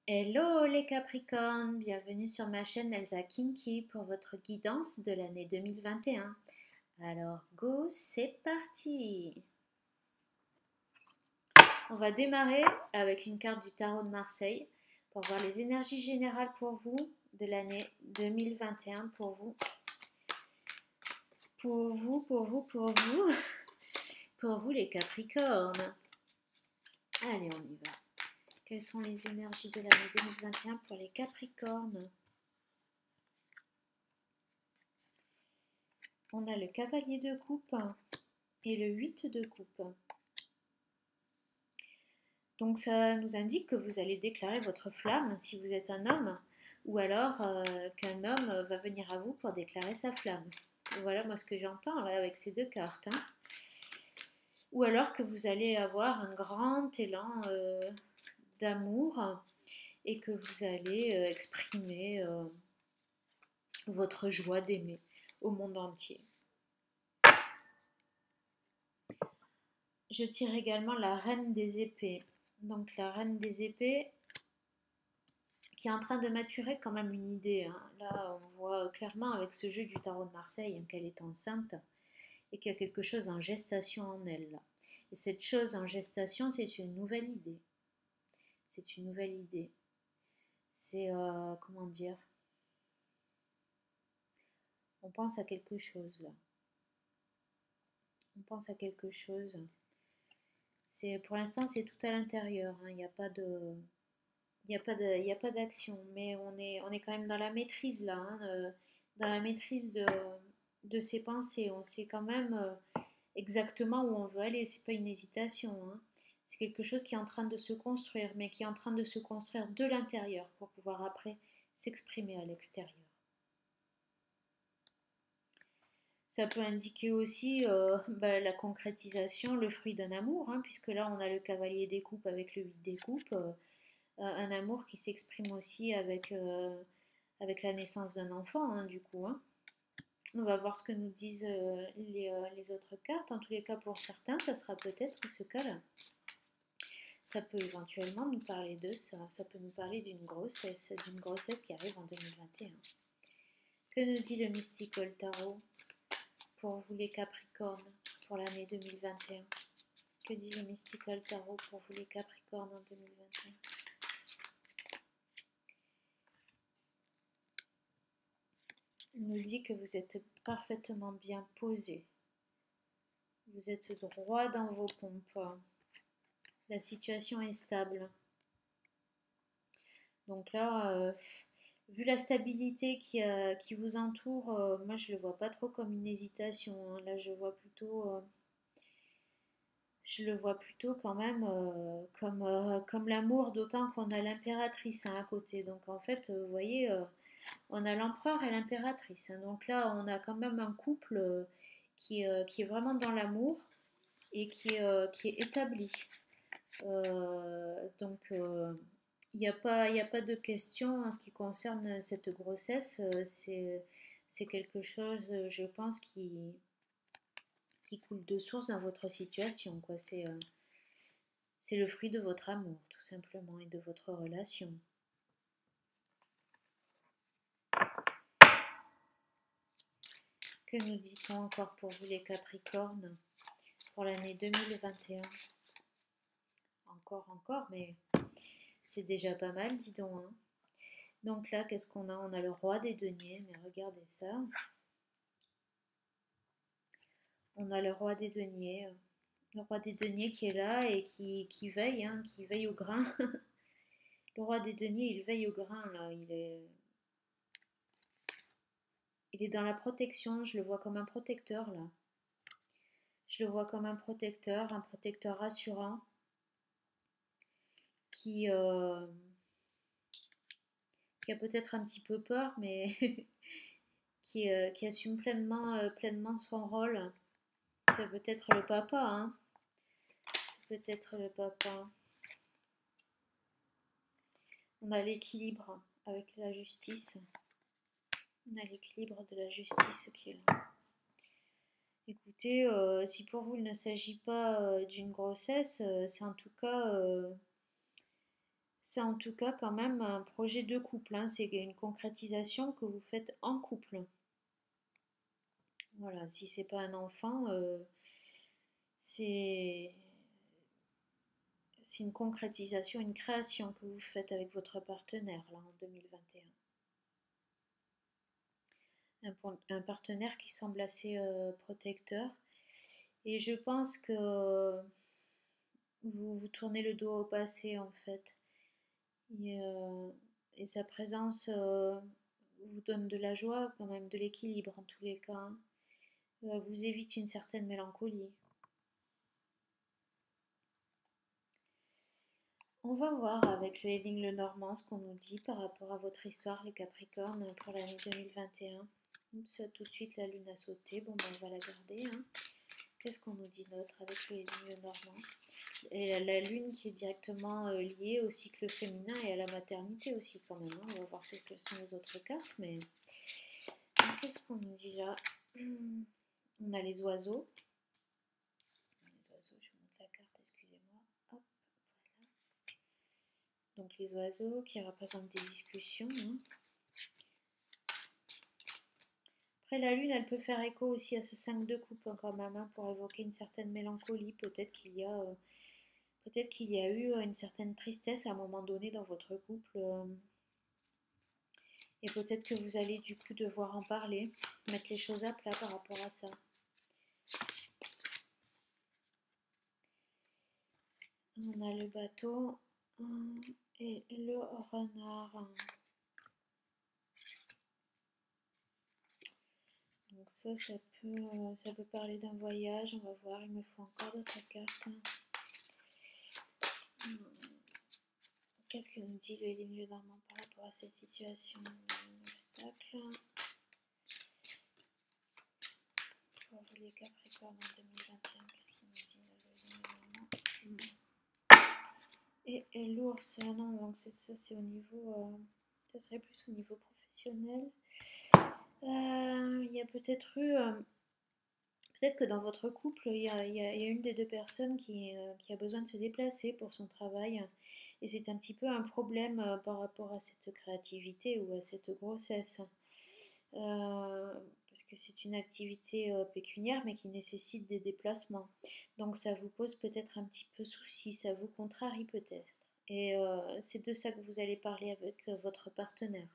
Hello les Capricornes, bienvenue sur ma chaîne Elsa Kinky pour votre guidance de l'année 2021. Alors go, c'est parti. On va démarrer avec une carte du tarot de Marseille pour voir les énergies générales pour vous de l'année 2021 pour vous. Pour vous les Capricornes. Allez, on y va. Quelles sont les énergies de l'année 2021 pour les Capricornes? On a le cavalier de coupe et le 8 de coupe. Donc ça nous indique que vous allez déclarer votre flamme si vous êtes un homme, ou alors qu'un homme va venir à vous pour déclarer sa flamme. Voilà moi ce que j'entends là avec ces deux cartes. Ou alors que vous allez avoir un grand élan d'amour et que vous allez exprimer votre joie d'aimer au monde entier. Je tire également la reine des épées. Donc la reine des épées qui est en train de maturer quand même une idée. Là, on voit clairement avec ce jeu du tarot de Marseille qu'elle est enceinte et qu'il y a quelque chose en gestation en elle. Là. Et cette chose en gestation, c'est une nouvelle idée. C'est une nouvelle idée. C'est, comment dire, on pense à quelque chose là. On pense à quelque chose. Pour l'instant, c'est tout à l'intérieur. Il n'y a pas de... Il n'y a pas d'action, mais on est quand même dans la maîtrise là, dans la maîtrise de ses pensées. On sait quand même exactement où on veut aller, c'est pas une hésitation. C'est quelque chose qui est en train de se construire, mais qui est en train de se construire de l'intérieur pour pouvoir après s'exprimer à l'extérieur. Ça peut indiquer aussi la concrétisation, le fruit d'un amour, puisque là on a le cavalier des coupes avec le 8 des coupes. Un amour qui s'exprime aussi avec la naissance d'un enfant, du coup. On va voir ce que nous disent les autres cartes. En tous les cas, pour certains, ça sera peut-être ce cas-là. Ça peut éventuellement nous parler de ça. Ça peut nous parler d'une grossesse qui arrive en 2021. Que nous dit le Mystical Tarot pour vous les Capricornes pour l'année 2021? Que dit le Mystical Tarot pour vous les Capricornes en 2021? Il nous dit que vous êtes parfaitement bien posé. Vous êtes droit dans vos pompes. La situation est stable. Donc là, vu la stabilité qui vous entoure, moi je ne le vois pas trop comme une hésitation. Là, je le vois plutôt quand même comme l'amour, d'autant qu'on a l'impératrice à côté. Donc en fait, vous voyez, on a l'empereur et l'impératrice. Donc là, on a quand même un couple qui est vraiment dans l'amour et qui est établi. Donc, il n'y a pas de question en ce qui concerne cette grossesse. C'est quelque chose, je pense, qui coule de source dans votre situation, quoi. C'est le fruit de votre amour, tout simplement, et de votre relation. Que nous dit-on encore pour vous les Capricornes pour l'année 2021? Encore, mais c'est déjà pas mal, dis donc. Donc là, qu'est-ce qu'on a? On a le roi des deniers, mais regardez ça. On a le roi des deniers qui est là et qui veille au grain. Le roi des deniers, il veille au grain, là. Il est dans la protection, je le vois comme un protecteur, là. Je le vois comme un protecteur rassurant qui, qui a peut-être un petit peu peur, mais qui assume pleinement son rôle. C'est peut-être le papa, C'est peut-être le papa. On a l'équilibre avec la justice. On a l'équilibre de la justice qui est là. Écoutez, si pour vous il ne s'agit pas d'une grossesse, c'est en tout cas c'est en tout cas quand même un projet de couple, hein. C'est une concrétisation que vous faites en couple. Voilà, si c'est pas un enfant, c'est c'est une concrétisation, une création que vous faites avec votre partenaire là en 2021. Un partenaire qui semble assez protecteur. Et je pense que vous vous tournez le dos au passé en fait. Et, euh, et sa présence vous donne de la joie, quand même de l'équilibre en tous les cas, hein. Vous évite une certaine mélancolie. On va voir avec le Héling le Normand ce qu'on nous dit par rapport à votre histoire, les Capricornes, pour l'année 2021. Oups, tout de suite la lune a sauté. Bon, ben, on va la garder, hein. Qu'est-ce qu'on nous dit d'autre avec le Héling le Normand? Et la lune qui est directement liée au cycle féminin et à la maternité aussi quand même, hein. On va voir quelles sont les autres cartes, mais qu'est-ce qu'on nous dit là? On a les oiseaux. Les oiseaux, je vous montre la carte, excusez-moi. Hop, voilà. Donc les oiseaux qui représentent des discussions, hein. Après la lune, elle peut faire écho aussi à ce 5 de coupe quand même, hein, pour évoquer une certaine mélancolie. Peut-être qu'il y a eu une certaine tristesse à un moment donné dans votre couple. Et peut-être que vous allez du coup devoir en parler, mettre les choses à plat par rapport à ça. On a le bateau et le renard. Donc ça peut parler d'un voyage. On va voir, il me faut encore d'autres cartes. Qu'est-ce que nous dit le ligne normand par rapport à cette situation? Un obstacle pour les Capricornes en 2021. Qu'est-ce qu'il nous dit le ligne normand? Et l'ours, non, donc ça c'est au niveau, ça serait plus au niveau professionnel. Il y a peut-être eu, peut-être que dans votre couple, il y a une des deux personnes qui a besoin de se déplacer pour son travail. Et c'est un petit peu un problème par rapport à cette créativité ou à cette grossesse. Parce que c'est une activité pécuniaire mais qui nécessite des déplacements. Donc ça vous pose peut-être un petit peu souci, ça vous contrarie peut-être. Et c'est de ça que vous allez parler avec votre partenaire.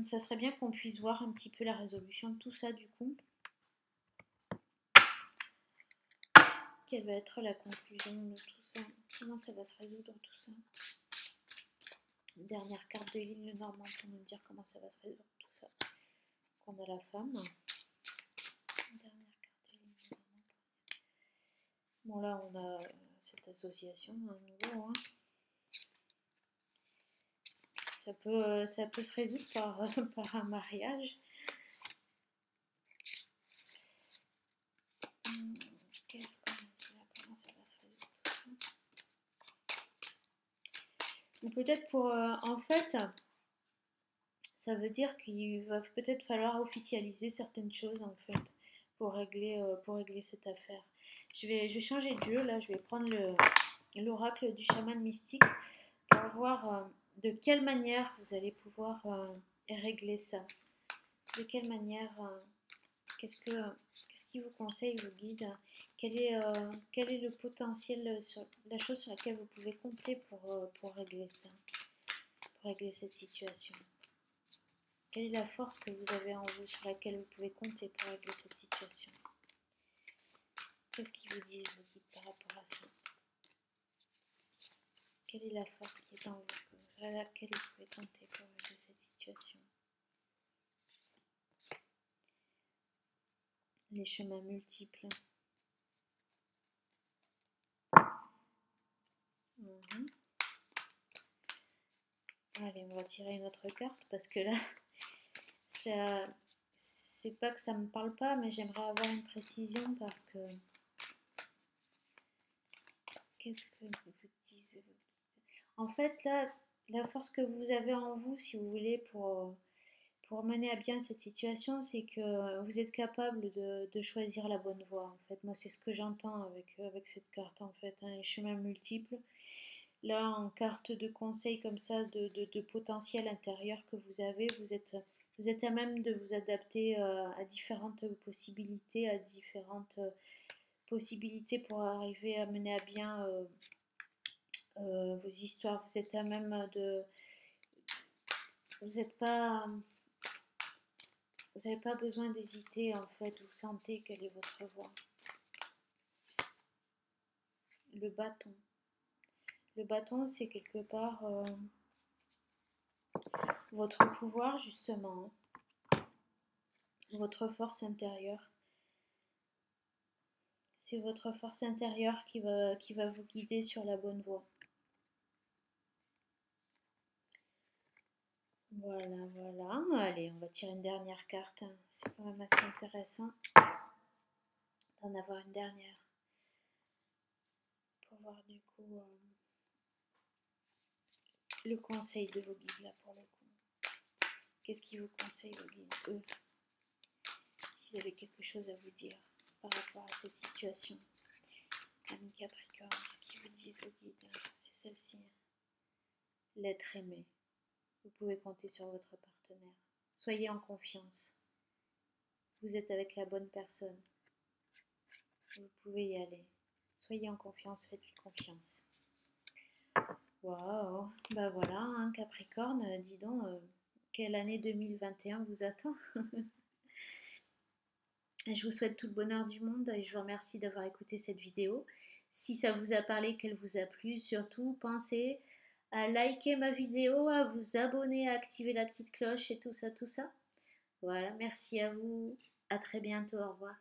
Ça serait bien qu'on puisse voir un petit peu la résolution de tout ça du coup. Quelle va être la conclusion de tout ça? Comment ça va se résoudre tout ça? Dernière carte de ligne normand pour nous dire comment ça va se résoudre tout ça. On a la femme. Dernière carte de ligne normand. Bon là on a cette association à nouveau, hein. Ça peut se résoudre par un mariage. Qu'est-ce qu'on dit là? Comment ça va se résoudre tout ça? Ou peut-être en fait, ça veut dire qu'il va peut-être falloir officialiser certaines choses en fait pour régler cette affaire. Je vais changer de jeu là, je vais prendre l'oracle du chaman mystique pour voir de quelle manière vous allez pouvoir régler ça. De quelle manière, qu'est-ce qui vous conseille, vous guide? Quel est le potentiel, la chose sur laquelle vous pouvez compter pour régler ça, pour régler cette situation? Quelle est la force que vous avez en vous sur laquelle vous pouvez compter pour régler cette situation? Qu'est-ce qu'ils vous disent, vos guides, par rapport à ça? Quelle est la force qui est en vous, sur laquelle vous pouvez compter pour régler cette situation? Les chemins multiples. Allez, on va tirer une autre carte parce que là, c'est pas que ça me parle pas, mais j'aimerais avoir une précision parce que qu'est-ce que vous dites? En fait, là, la force que vous avez en vous, si vous voulez, pour pour mener à bien cette situation, c'est que vous êtes capable de choisir la bonne voie, en fait. Moi, c'est ce que j'entends avec cette carte, en fait, hein, les chemins multiples. Là, en carte de conseil comme ça, de potentiel intérieur que vous êtes à même de vous adapter à différentes possibilités, à différentes possibilités pour arriver à mener à bien vos histoires. Vous êtes à même de... Vous n'êtes pas... Vous n'avez pas besoin d'hésiter en fait, vous sentez quelle est votre voie. Le bâton. Le bâton, c'est quelque part votre pouvoir justement, votre force intérieure. C'est votre force intérieure qui va vous guider sur la bonne voie. Voilà, voilà. Allez, on va tirer une dernière carte. C'est quand même assez intéressant d'en avoir une dernière. Pour voir du coup le conseil de vos guides là pour le coup. Qu'est-ce qu'ils vous conseillent vos guides, eux? S'ils avaient quelque chose à vous dire par rapport à cette situation. Ami Capricorne, qu'est-ce qu'ils vous disent vos guides? C'est celle-ci. L'être aimé. Vous pouvez compter sur votre partenaire. Soyez en confiance. Vous êtes avec la bonne personne. Vous pouvez y aller. Soyez en confiance, faites-lui confiance. Waouh, bah voilà, hein, Capricorne, dis donc, quelle année 2021 vous attend? Je vous souhaite tout le bonheur du monde et je vous remercie d'avoir écouté cette vidéo. Si ça vous a parlé, qu'elle vous a plu, surtout pensez à liker ma vidéo, à vous abonner, à activer la petite cloche et tout ça, tout ça. Voilà, merci à vous, à très bientôt, au revoir.